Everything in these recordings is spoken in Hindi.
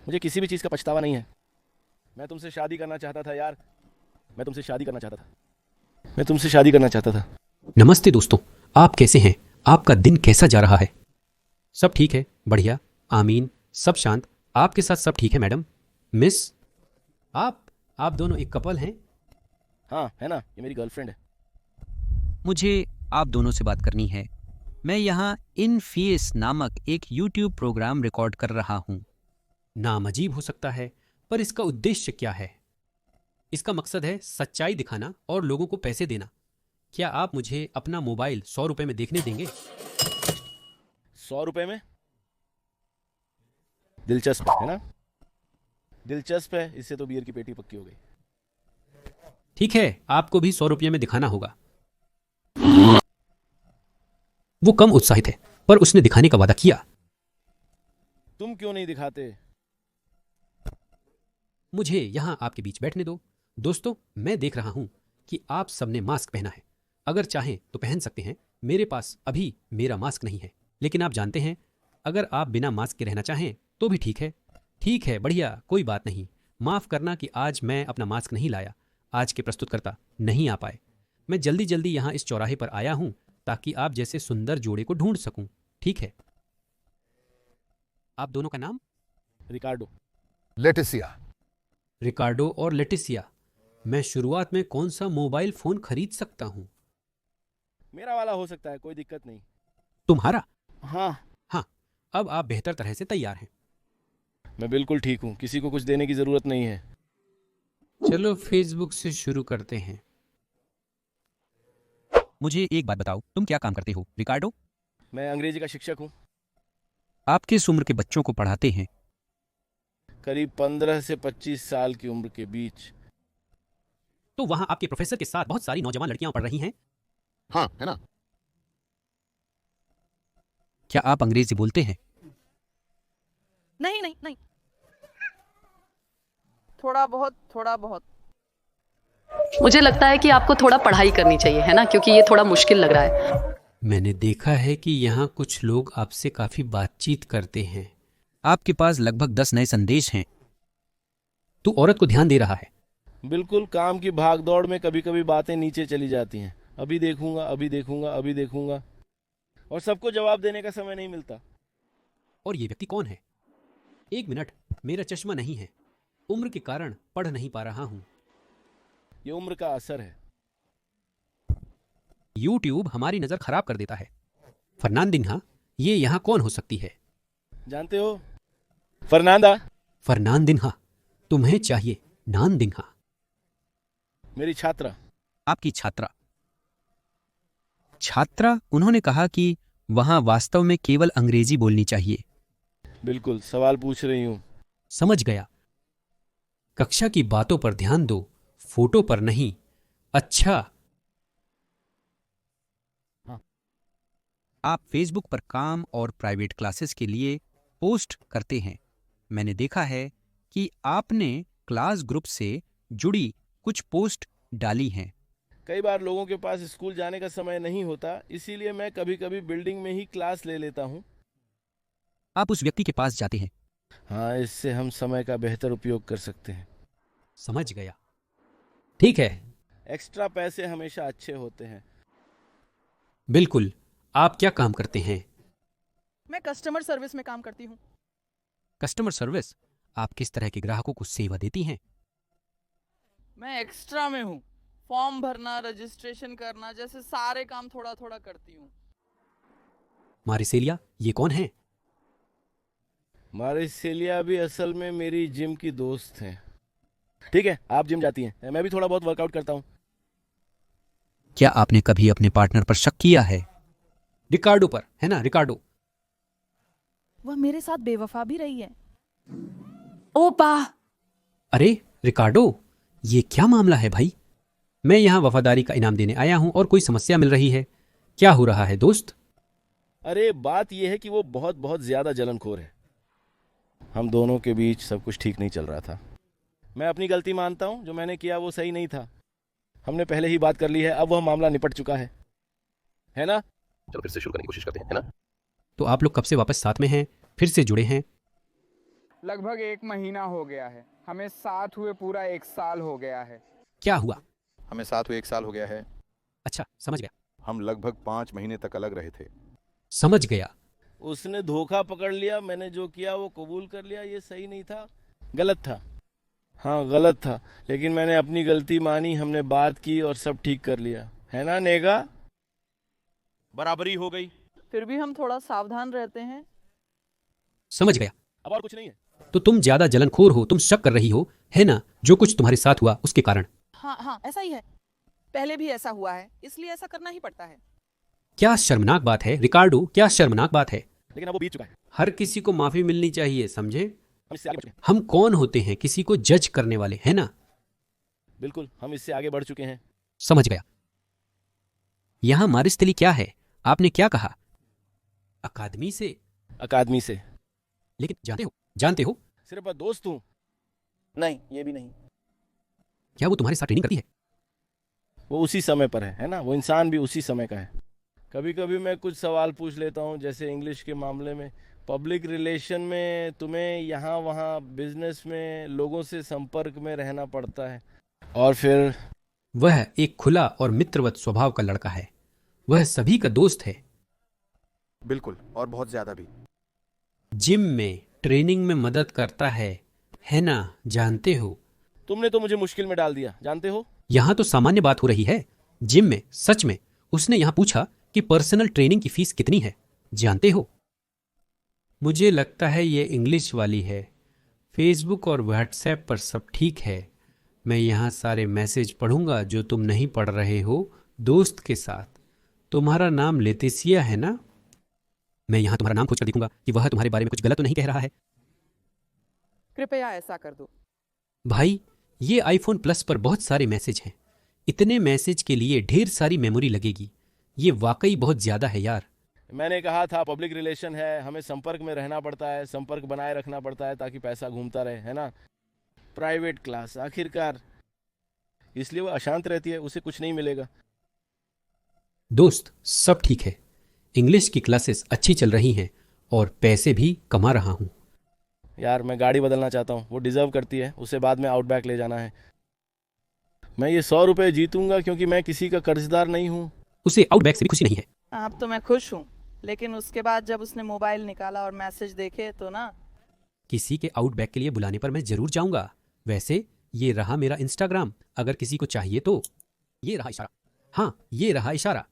मुझे किसी भी चीज़ का पछतावा नहीं है। मैं तुमसे शादी करना चाहता था यार। मैं तुमसे शादी करना चाहता था। मैं तुमसे शादी करना चाहता था। नमस्ते दोस्तों, आप कैसे हैं? आपका दिन कैसा जा रहा है? सब ठीक है, बढ़िया, आमीन, सब शांत। आपके साथ सब ठीक है मैडम? मिस, आप दोनों एक कपल हैं? हाँ है ना, ये मेरी गर्लफ्रेंड है। मुझे आप दोनों से बात करनी है। मैं यहाँ इन फेस नामक एक YouTube प्रोग्राम रिकॉर्ड कर रहा हूँ। नाम अजीब हो सकता है, पर इसका उद्देश्य क्या है? इसका मकसद है सच्चाई दिखाना और लोगों को पैसे देना। क्या आप मुझे अपना मोबाइल 100 रुपए में देखने देंगे? 100 रुपए में? दिलचस्प है ना? दिलचस्प है, इससे तो बियर की पेटी पक्की हो गई। ठीक है, आपको भी 100 रुपये में दिखाना होगा। वो कम उत्साहित है, पर उसने दिखाने का वादा किया। तुम क्यों नहीं दिखाते? मुझे यहां आपके बीच बैठने दो। दोस्तों, मैं देख रहा हूं कि आप सबने मास्क पहना है। अगर चाहें तो पहन सकते हैं। मेरे पास अभी मेरा मास्क नहीं है, लेकिन आप जानते हैं, अगर आप बिना मास्क के रहना चाहें तो भी ठीक है। ठीक है, बढ़िया, कोई बात नहीं। माफ करना कि आज मैं अपना मास्क नहीं लाया। आज के प्रस्तुतकर्ता नहीं आ पाए। मैं जल्दी जल्दी यहाँ इस चौराहे पर आया हूं ताकि आप जैसे सुंदर जोड़े को ढूंढ सकूं। ठीक है, आप दोनों का नाम? रिकार्डो। लेटिसिया। रिकार्डो और लेटिसिया। मैं शुरुआत में कौन सा मोबाइल फोन खरीद सकता हूं? मेरा वाला हो सकता है, कोई दिक्कत नहीं। तुम्हारा? हाँ। हाँ, अब आप बेहतर तरह से तैयार हैं। मैं बिल्कुल ठीक हूँ, किसी को कुछ देने की जरूरत नहीं है। चलो फेसबुक से शुरू करते हैं। मुझे एक बात बताओ, तुम क्या काम करते हो, रिकार्डो? मैं अंग्रेजी का शिक्षक हूँ। आप किस उम्र के बच्चों को पढ़ाते हैं? करीब 15 से 25 साल की उम्र के बीच। तो वहां आपके प्रोफेसर के साथ बहुत सारी नौजवान लड़कियां पढ़ रही हैं। हाँ है ना। क्या आप अंग्रेजी बोलते हैं? नहीं नहीं नहीं, थोड़ा बहुत थोड़ा बहुत। मुझे लगता है कि आपको थोड़ा पढ़ाई करनी चाहिए, है ना, क्योंकि ये थोड़ा मुश्किल लग रहा है। मैंने देखा है कि यहाँ कुछ लोग आपसे काफी बातचीत करते हैं। आपके पास लगभग 10 नए संदेश हैं। तू औरत को ध्यान दे रहा है। बिल्कुल, काम की भागदौड़ में कभी कभी बातें नीचे चली जाती हैं। अभी देखूंगा, अभी देखूंगा, अभी देखूंगा, और सबको जवाब देने का समय नहीं मिलता। और ये व्यक्ति कौन है? एक मिनट, मेरा चश्मा नहीं है। उम्र के कारण पढ़ नहीं पा रहा हूं। ये उम्र का असर है। YouTube हमारी नजर खराब कर देता है। फर्नांडिन्हा, ये यहाँ कौन हो सकती है? जानते हो, फर्नांडा। फर्नांडिन्हा, तुम्हें चाहिए नांदिन्हा। मेरी छात्रा। आपकी छात्रा? छात्रा, उन्होंने कहा कि वहां वास्तव में केवल अंग्रेजी बोलनी चाहिए। बिल्कुल, सवाल पूछ रही हूँ। समझ गया। कक्षा की बातों पर ध्यान दो, फोटो पर नहीं। अच्छा। आप फेसबुक पर काम और प्राइवेट क्लासेस के लिए पोस्ट करते हैं। मैंने देखा है कि आपने क्लास ग्रुप से जुड़ी कुछ पोस्ट डाली हैं। कई बार लोगों के पास स्कूल जाने का समय नहीं होता, इसीलिए मैं कभी कभी बिल्डिंग में ही क्लास ले लेता हूँ। आप उस व्यक्ति के पास जाते हैं। हाँ, इससे हम समय का बेहतर उपयोग कर सकते हैं। समझ गया। ठीक है। एक्स्ट्रा पैसे हमेशा अच्छे होते हैं। बिल्कुल। आप क्या काम करते हैं? मैं कस्टमर सर्विस में काम करती हूँ। Customer service? आप किस तरह के ग्राहकों को सेवा देती हैं? मैं एक्स्ट्रा में हूँ। फॉर्म भरना, रजिस्ट्रेशन करना जैसे सारे काम थोड़ा थोड़ा करती हूँ। मारिसेलिया, ये कौन है? मारिसेलिया भी असल में मेरी जिम की दोस्त हैं। ठीक है, आप जिम जाती हैं, मैं भी थोड़ा बहुत वर्कआउट करता हूँ। क्या आपने कभी अपने पार्टनर पर शक किया है? रिकार्डो पर, है ना रिकार्डो? वह मेरे साथ बेवफा भी रही है। ओपा। अरे रिकार्डो, ये क्या मामला है भाई? मैं यहाँ वफादारी का इनाम देने आया हूँ और कोई समस्या मिल रही है। क्या हो रहा है दोस्त? अरे बात यह है कि वो बहुत बहुत ज्यादा जलनखोर है। हम दोनों के बीच सब कुछ ठीक नहीं चल रहा था। मैं अपनी गलती मानता हूँ, जो मैंने किया वो सही नहीं था। हमने पहले ही बात कर ली है, अब वह मामला निपट चुका है ना? चलो फिर से शुरू करने की कोशिश करते हैं, है ना। तो आप लोग कब से वापस साथ में हैं, फिर से जुड़े हैं? लगभग 1 महीना हो गया है। हमें साथ हुए पूरा 1 साल हो गया है। क्या हुआ? हमें साथ हुए 1 साल हो गया है। अच्छा, समझ गया। हम लगभग 5 महीने तक अलग रहे थे। समझ गया। उसने धोखा पकड़ लिया, मैंने जो किया वो कबूल कर लिया। ये सही नहीं था, गलत था। हाँ गलत था, लेकिन मैंने अपनी गलती मानी, हमने बात की और सब ठीक कर लिया, है ना नेगा? बराबरी हो गई। फिर भी हम थोड़ा सावधान रहते हैं। समझ गया। अब और कुछ नहीं है। तो तुम ज्यादा जलनखोर हो, तुम शक कर रही हो, है ना, जो कुछ तुम्हारे साथ हुआ उसके कारण। हाँ हाँ ऐसा ही है, पहले भी ऐसा हुआ है, इसलिए ऐसा करना ही पड़ता है। क्या शर्मनाक बात है रिकार्डो, क्या शर्मनाक बात है। लेकिन अब वो बीत चुका है। हर किसी को माफी मिलनी चाहिए, समझे? हम इससे आगे बढ़ चुके हैं। हम कौन होते हैं किसी को जज करने वाले, है ना? बिल्कुल, हम इससे आगे बढ़ चुके हैं। समझ गया। यहाँ मारिस्तली क्या है? आपने क्या कहा? अकादमी से? अकादमी से। लेकिन जानते हो सिर्फ दोस्त हूँ। नहीं, ये भी नहीं। क्या वो तुम्हारे साथ ट्रेनिंग करती है? वो उसी समय पर है ना, वो इंसान भी उसी समय का है। कभी कभी मैं कुछ सवाल पूछ लेता हूँ, जैसे इंग्लिश के मामले में, पब्लिक रिलेशन में तुम्हें यहाँ वहाँ बिजनेस में लोगों से संपर्क में रहना पड़ता है। और फिर वह एक खुला और मित्रवत स्वभाव का लड़का है, वह सभी का दोस्त है। बिल्कुल, और बहुत ज्यादा भी। जिम में ट्रेनिंग में मदद करता है ना, जानते हो? तुमने तो मुझे मुश्किल में डाल दिया, जानते हो। यहाँ तो सामान्य बात हो रही है। जिम में, सच में, उसने यहाँ पूछा कि पर्सनल ट्रेनिंग की फीस कितनी है, जानते हो? मुझे लगता है ये इंग्लिश वाली है। फेसबुक और व्हाट्सएप पर सब ठीक है। मैं यहाँ सारे मैसेज पढ़ूंगा जो तुम नहीं पढ़ रहे हो दोस्त के साथ। तुम्हारा नाम लेतिसिया है ना? मैं यहाँ तुम्हारा नाम खोज कर देखूंगा कि वह तुम्हारे बारे में कुछ गलत तो नहीं कह रहा है। कृपया ऐसा कर दो। भाई, ये आईफोन प्लस पर बहुत सारे मैसेज हैं। इतने मैसेज के लिए ढेर सारी मेमोरी लगेगी। ये वाकई बहुत ज्यादा है यार। मैंने कहा था पब्लिक रिलेशन है, हमें संपर्क में रहना पड़ता है, संपर्क बनाए रखना पड़ता है ताकि पैसा घूमता रहे, है ना। प्राइवेट क्लास, आखिरकार इसलिए वो अशांत रहती है, उसे कुछ नहीं मिलेगा। दोस्त, सब ठीक है। इंग्लिश की क्लासेस अच्छी चल रही हैं और पैसे भी कमा रहा हूँ। यार मैं गाड़ी बदलना चाहता हूँ, वो डिजर्व करती है, उसे बाद में आउटबैक ले जाना है। मैं ये 100 रुपये जीतूंगा क्योंकि मैं किसी का कर्जदार नहीं हूँ। उसे आउटबैक से भी खुशी नहीं है। अब तो मैं खुश हूँ, लेकिन उसके बाद जब उसने मोबाइल निकाला और मैसेज देखे तो ना। किसी के आउटबैक के लिए बुलाने पर मैं जरूर जाऊंगा। वैसे ये रहा मेरा इंस्टाग्राम, अगर किसी को चाहिए तो। ये रहा इशारा। हाँ, ये रहा इशारा।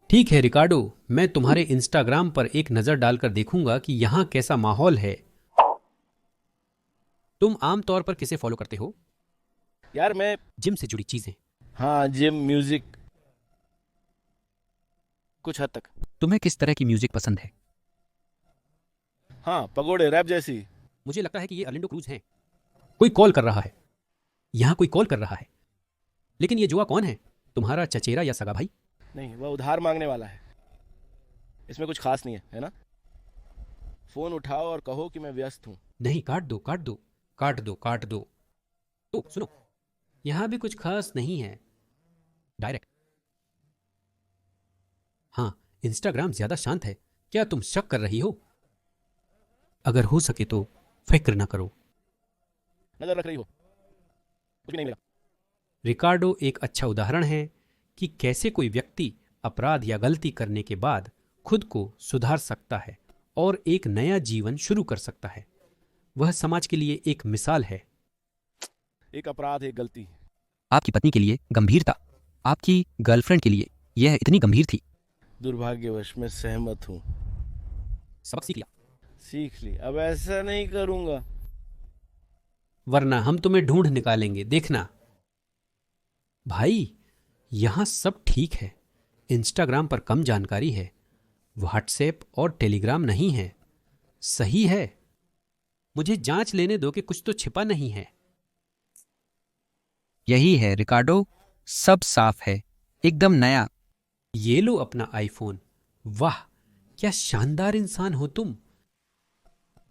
ठीक है रिकार्डो, मैं तुम्हारे इंस्टाग्राम पर एक नजर डालकर देखूंगा कि यहाँ कैसा माहौल है। तुम आमतौर पर किसे फॉलो करते हो? यार मैं जिम से जुड़ी चीजें। हाँ, जिम, म्यूजिक, कुछ हद तक। तुम्हें किस तरह की म्यूजिक पसंद है? हाँ, पगोड़े, रैप जैसी। मुझे लगता है कि ये अर्लिंडो क्रूज हैं। कोई कॉल कर रहा है, यहाँ कोई कॉल कर रहा है। लेकिन ये जुआ कौन है? तुम्हारा चचेरा या सगा भाई? नहीं, वह उधार मांगने वाला है। इसमें कुछ खास नहीं है, है ना। फोन उठाओ और कहो कि मैं व्यस्त हूँ। नहीं, काट दो काट दो काट दो काट दो। ओ सुनो, यहाँ भी कुछ खास नहीं है। डायरेक्ट। हाँ, इंस्टाग्राम ज्यादा शांत है। क्या तुम शक कर रही हो? अगर हो सके तो फिक्र ना करो। नजर रख रही हो, कुछ भी नहीं मिला। रिकार्डो एक अच्छा उदाहरण है कि कैसे कोई व्यक्ति अपराध या गलती करने के बाद खुद को सुधार सकता है और एक नया जीवन शुरू कर सकता है। वह समाज के लिए एक मिसाल है। एक अपराध, एक गलती। आपकी पत्नी के लिए गंभीरता, आपकी गर्लफ्रेंड के लिए यह इतनी गंभीर थी। दुर्भाग्यवश मैं सहमत हूँ। सबक सीख लिया? सीख ली, अब ऐसा नहीं करूंगा। वरना हम तुम्हें ढूंढ निकालेंगे, देखना। भाई, यहां सब ठीक है। इंस्टाग्राम पर कम जानकारी है, व्हाट्सएप और टेलीग्राम नहीं है। सही है। मुझे जांच लेने दो कि कुछ तो छिपा नहीं है। यही है रिकार्डो, सब साफ है, एकदम नया। ये लो अपना आईफोन। वाह, क्या शानदार इंसान हो तुम।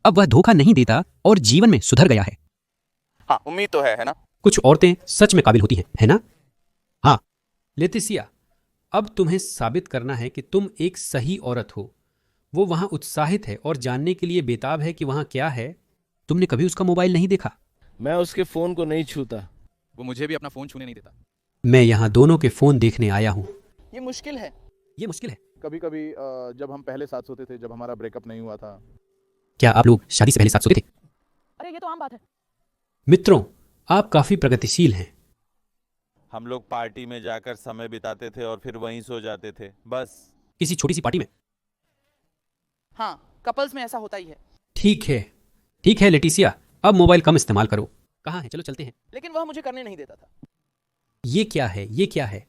अब वह धोखा नहीं देता और जीवन में सुधर गया है। हाँ, उम्मीद तो है ना। कुछ औरतें सच में काबिल होती हैं, है ना? हाँ लेतिसिया, अब तुम्हें साबित करना है कि तुम एक सही औरत हो। वो वहां उत्साहित है और जानने के लिए बेताब है कि वहां क्या है। तुमने कभी उसका मोबाइल नहीं देखा? मैं उसके फोन को नहीं छूता। वो मुझे भी अपना फोन छूने नहीं देता। मैं यहाँ दोनों के फोन देखने आया हूँ। ये मुश्किल है। ये मुश्किल है। कभी कभी जब हम पहले साथ सोते थे, जब हमारा ब्रेकअप नहीं हुआ था। क्या आप लोग शादी से पहले साथ सोते थे? अरे ये तो आम बात है। मित्रों, आप काफी प्रगतिशील हैं। हम लोग पार्टी में जाकर समय बिताते थे और फिर वहीं सो जाते थे, बस। किसी छोटी सी पार्टी में? हाँ, कपल्स में ऐसा होता ही है। ठीक है लेटिसिया, अब मोबाइल कम इस्तेमाल करो। कहाँ है? चलो चलते हैं। लेकिन वह मुझे करने नहीं देता था। ये क्या है? ये क्या है?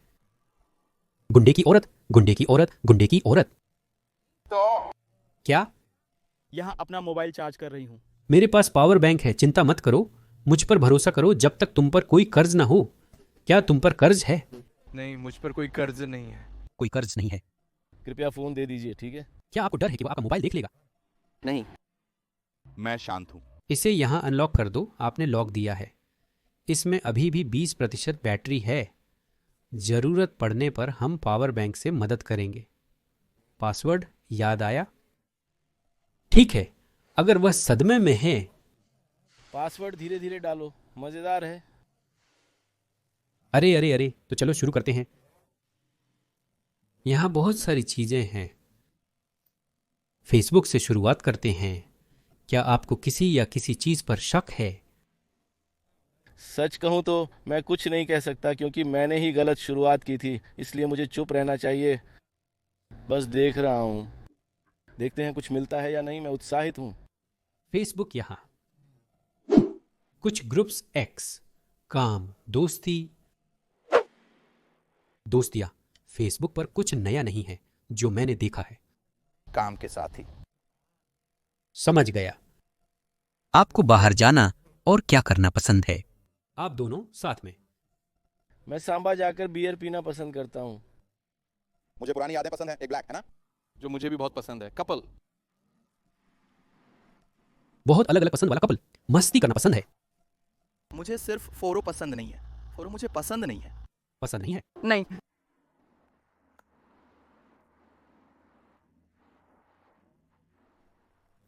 गुंडे की औरत, गुंडे की औरत, गुंडे की औरत। तो क्या? यहाँ अपना मोबाइल चार्ज कर रही हूँ। मेरे पास पावर बैंक है, चिंता मत करो, मुझ पर भरोसा करो जब तक तुम पर कोई कर्ज ना हो। क्या तुम पर कर्ज है? नहीं, मुझ पर कोई कर्ज नहीं है। कोई कर्ज नहीं है। कृपया फोन दे दीजिए, ठीक है? क्या आपको डर है कि वो आपका मोबाइल देख लेगा? नहीं, मैं शांत हूँ। इसे यहाँ अनलॉक कर दो। आपने लॉक दिया है। इसमें अभी भी 20% बैटरी है। जरूरत पड़ने पर हम पावर बैंक से मदद करेंगे। पासवर्ड याद आया? ठीक है, अगर वह सदमे में है। पासवर्ड धीरे धीरे डालो, मजेदार है। अरे, तो चलो शुरू करते हैं। यहाँ बहुत सारी चीजें हैं। फेसबुक से शुरुआत करते हैं। क्या आपको किसी या किसी चीज पर शक है? सच कहूं तो मैं कुछ नहीं कह सकता, क्योंकि मैंने ही गलत शुरुआत की थी, इसलिए मुझे चुप रहना चाहिए। बस देख रहा हूं, देखते हैं कुछ मिलता है या नहीं। मैं उत्साहित हूं। फेसबुक यहाँ। कुछ ग्रुप्स एक्स, काम, दोस्तियां। फेसबुक पर कुछ नया नहीं है जो मैंने देखा है। काम के साथ ही। समझ गया। आपको बाहर जाना और क्या करना पसंद है? आप दोनों साथ में। मैं सांबा जाकर बियर पीना पसंद करता हूं। मुझे पुरानी यादें पसंद है। एक ब्लैक है ना, जो मुझे भी बहुत पसंद है। कपल। बहुत अलग अलग पसंद वाला कपल। मस्ती करना पसंद है। मुझे सिर्फ फोरो पसंद नहीं है। फोरो मुझे पसंद नहीं है। पसंद नहीं है? नहीं।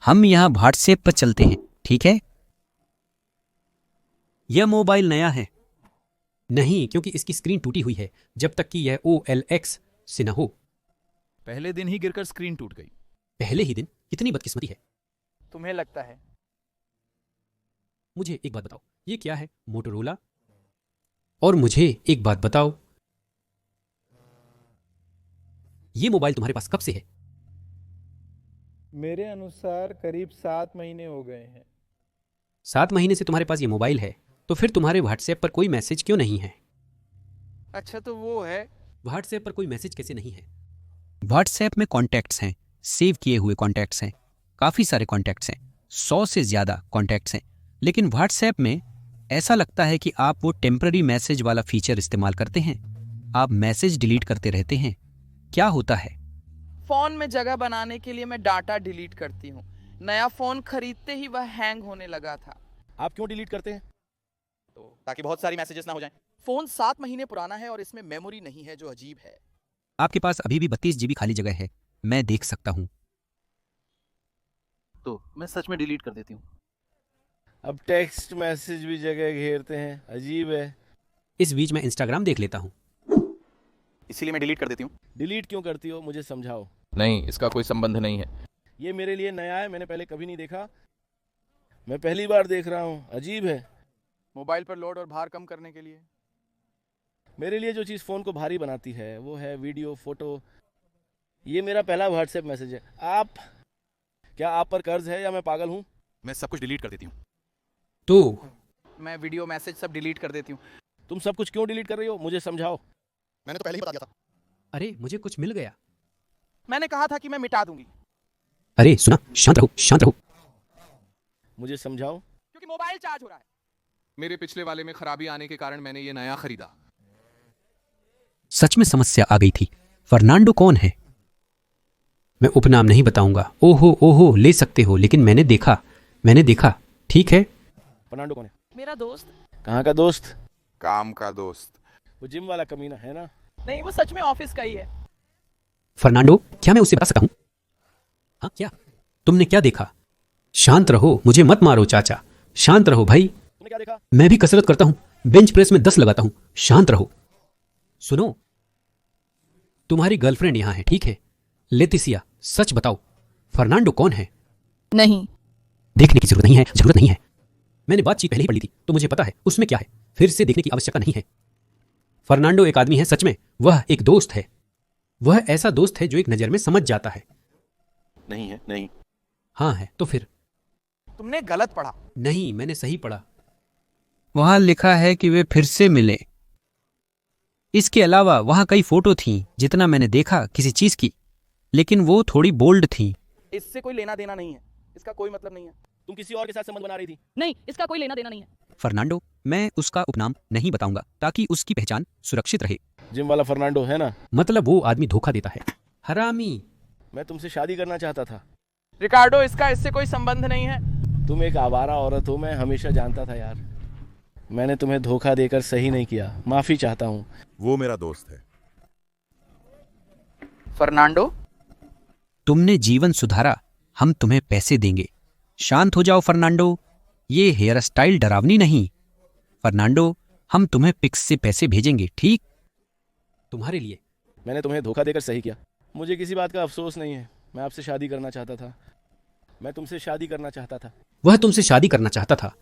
हम यहाँ व्हाट्सएप पर चलते हैं, ठीक है? यह मोबाइल नया है? नहीं, क्योंकि इसकी स्क्रीन टूटी हुई है, जब तक कि यह OLX से न हो। पहले दिन ही गिरकर स्क्रीन टूट गई। पहले ही दिन? कितनी बदकिस्मती है। तुम्हें लगता है? मुझे एक बात बताओ, ये क्या है? मोटोरोला? और मुझे एक बात बताओ, ये मोबाइल तुम्हारे पास कब से है? मेरे अनुसार करीब 7 महीने हो गए हैं। 7 महीने से तुम्हारे पास ये मोबाइल है, तो फिर तुम्हारे व्हाट्सएप पर कोई मैसेज क्यों नहीं है? अच्छा, तो वो है। व्हाट्सएप पर कोई मैसेज कैसे नहीं है? व्हाट्सएप में कॉन्टैक्ट्स हैं, सेव किए हुए कॉन्टैक्ट्स हैं, काफ़ी सारे कॉन्टैक्ट्स हैं, 100 से ज़्यादा कॉन्टैक्ट्स हैं। लेकिन व्हाट्सएप में ऐसा लगता है कि आप वो टेम्पररी मैसेज वाला फीचर इस्तेमाल करते हैं। आप मैसेज डिलीट करते रहते हैं। क्या होता है? फोन में जगह बनाने के लिए मैं डाटा डिलीट करती हूँ। नया फोन खरीदते ही वह हैंग होने लगा था। आप क्यों डिलीट करते हैं? तो ताकि बहुत सारी मैसेजेस ना हो जाएं। फोन 7 महीने पुराना है और इसमें मेमोरी नहीं है, जो अजीब है। आपके पास अभी भी 32 GB खाली जगह है, मैं देख सकता हूँ। तो मैं सच में डिलीट कर देती हूँ। अब टेक्स्ट मैसेज भी जगह घेरते हैं, अजीब है। इस बीच मैं इंस्टाग्राम देख लेता हूँ। इसीलिए मैं डिलीट कर देती हूँ। डिलीट क्यों करती हो? मुझे समझाओ। नहीं, इसका कोई संबंध नहीं है। ये मेरे लिए नया है, मैंने पहले कभी नहीं देखा। मैं पहली बार देख रहा हूँ, अजीब है। मोबाइल पर लोड और भार कम करने के लिए। मेरे लिए जो चीज़ फ़ोन को भारी बनाती है वो है वीडियो, फोटो। ये मेरा पहला व्हाट्सएप मैसेज है। क्या आप पर कर्ज है या मैं पागल हूँ? मैं सब कुछ डिलीट कर देती हूँ। तो मैं वीडियो मैसेज सब डिलीट कर देती हूँ। तुम सब कुछ क्यों डिलीट कर रही हो? मुझे समझाओ। मैंने तो पहले ही बता दिया था। अरे, मुझे कुछ मिल गया। मैंने कहा था कि मैं मिटा दूंगी। अरे सुना, शांत रहो, शांत रहो। मुझे समझाओ। क्योंकि मोबाइल चार्ज हो रहा है। मेरे पिछले वाले में खराबी आने के कारण मैंने ये नया खरीदा। सच में समस्या आ गई थी। फर्नांडो कौन है? मैं उपनाम नहीं बताऊंगा। ओहो, ले सकते हो, लेकिन मैंने देखा। ठीक है। फर्नांडो कौन है? मेरा दोस्त। कहाँ का दोस्त? काम का दोस्त। वो जिम वाला कमीना है ना? नहीं, वो सच में ऑफिस का ही है। फर्नांडो, क्या मैं उससे बता सकता हूँ? हाँ क्या? तुमने क्या देखा? शांत रहो, मुझे मत मारो चाचा, शांत रहो भाई। तुमने क्या देखा? मैं भी कसरत करता हूं, बेंच प्रेस में 10 लगाता हूं, शांत रहो। सुनो, तुम्हारी गर्लफ्रेंड यहां है, ठीक है? लेटिसिया, सच बताओ, फर्नांडो कौन है? नहीं। देखने की जरूरत नहीं है, जरूरत नहीं है। मैंने बातचीत पहले ही पढ़ ली थी, तो मुझे पता है उसमें क्या है, फिर से देखने की आवश्यकता नहीं है। फर्नांडो एक आदमी है, सच में, वह एक दोस्त है। वह ऐसा दोस्त है जो एक नजर में समझ जाता है। नहीं है, नहीं। हाँ है, तो फिर? तुमने गलत पढ़ा। नहीं, मैंने सही पढ़ा। वहां लिखा है कि वे फिर से मिले। इसके अलावा वहां कई फोटो थीं, जितना मैंने देखा किसी चीज की, लेकिन वो थोड़ी बोल्ड थीं। इससे कोई लेना देना नहीं है, इसका कोई मतलब नहीं है। तुम किसी और के साथ संबंध बना रही थी। नहीं, इसका कोई लेना देना नहीं है। फर्नांडो, मैं उसका उपनाम नहीं बताऊंगा ताकि उसकी पहचान सुरक्षित रहे। जिम वाला फर्नांडो है ना? मतलब वो आदमी धोखा देता है। हरामी। मैं तुमसे शादी करना चाहता था। रिकार्डो, इसका इससे कोई संबंध नहीं है। तुम एक आवारा औरत हो, मैं हमेशा जानता था यार। मैंने तुम्हें धोखा देकर सही नहीं किया, माफी चाहता हूँ। वो मेरा दोस्त है। फर्नांडो, तुमने जीवन सुधारा, हम तुम्हें पैसे देंगे। शांत हो जाओ फर्नांडो, ये हेयर स्टाइल डरावनी नहीं। फर्नांडो, हम तुम्हें पिक्स से पैसे भेजेंगे, ठीक? तुम्हारे लिए। मैंने तुम्हें धोखा देकर सही किया, मुझे किसी बात का अफसोस नहीं है। मैं आपसे शादी करना चाहता था, मैं तुमसे शादी करना चाहता था। वह तुमसे शादी करना चाहता था।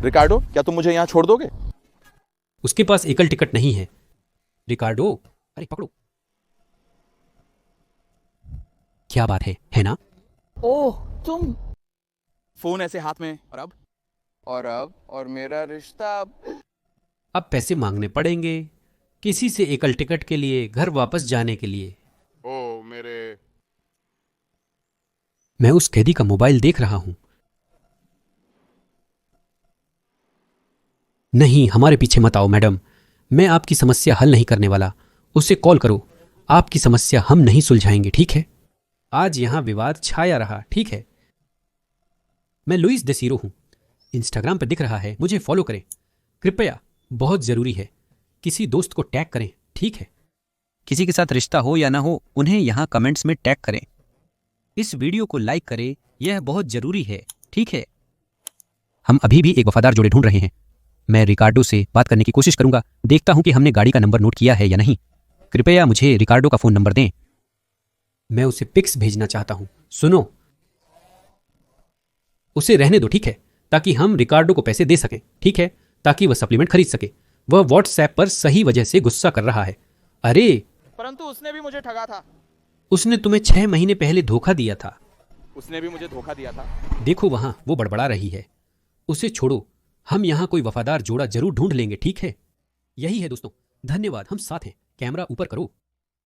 रिकार्डो, क्या तुम मुझे यहाँ छोड़ दोगे? उसके पास एकल टिकट नहीं है। रिकार्डो, अरे पकड़ो। क्या बात है ना? ओह, तुम। फोन ऐसे हाथ में, और मेरा रिश्ता अब पैसे मांगने पड़ेंगे किसी से एकल टिकट के लिए, घर वापस जाने के लिए। ओ मेरे। मैं उस कैदी का मोबाइल देख रहा हूं। नहीं, हमारे पीछे मत आओ मैडम, मैं आपकी समस्या हल नहीं करने वाला। उसे कॉल करो, आपकी समस्या हम नहीं सुलझाएंगे, ठीक है? आज यहां विवाद छाया रहा, ठीक है? मैं लुइस डेसिरो हूं, इंस्टाग्राम पर दिख रहा है, मुझे फॉलो करें कृपया, बहुत जरूरी है। किसी दोस्त को टैग करें, ठीक है? किसी के साथ रिश्ता हो या ना हो, उन्हें यहाँ कमेंट्स में टैग करें। इस वीडियो को लाइक करें, यह बहुत जरूरी है, ठीक है? हम अभी भी एक वफादार जोड़े ढूंढ रहे हैं। मैं रिकार्डो से बात करने की कोशिश करूंगा, देखता हूं कि हमने गाड़ी का नंबर नोट किया है या नहीं। कृपया मुझे रिकार्डो का फोन नंबर दें। मैं उसे पिक्स भेजना चाहता हूं। सुनो, उसे रहने दो, ठीक है? ताकि हम रिकार्डो को पैसे दे सकें, ठीक है? ताकि वह सप्लीमेंट खरीद सके। वह व्हाट्सएप पर सही वजह से गुस्सा कर रहा है। अरे, परंतु उसने भी मुझे ठगा था। उसने तुम्हें 6 महीने पहले धोखा दिया था। उसने भी मुझे धोखा दिया था। देखो वहां वो बड़बड़ा रही है, उसे छोड़ो। हम यहां कोई वफादार जोड़ा जरूर ढूंढ लेंगे, ठीक है? यही है दोस्तों, धन्यवाद, हम साथ हैं। कैमरा ऊपर करो।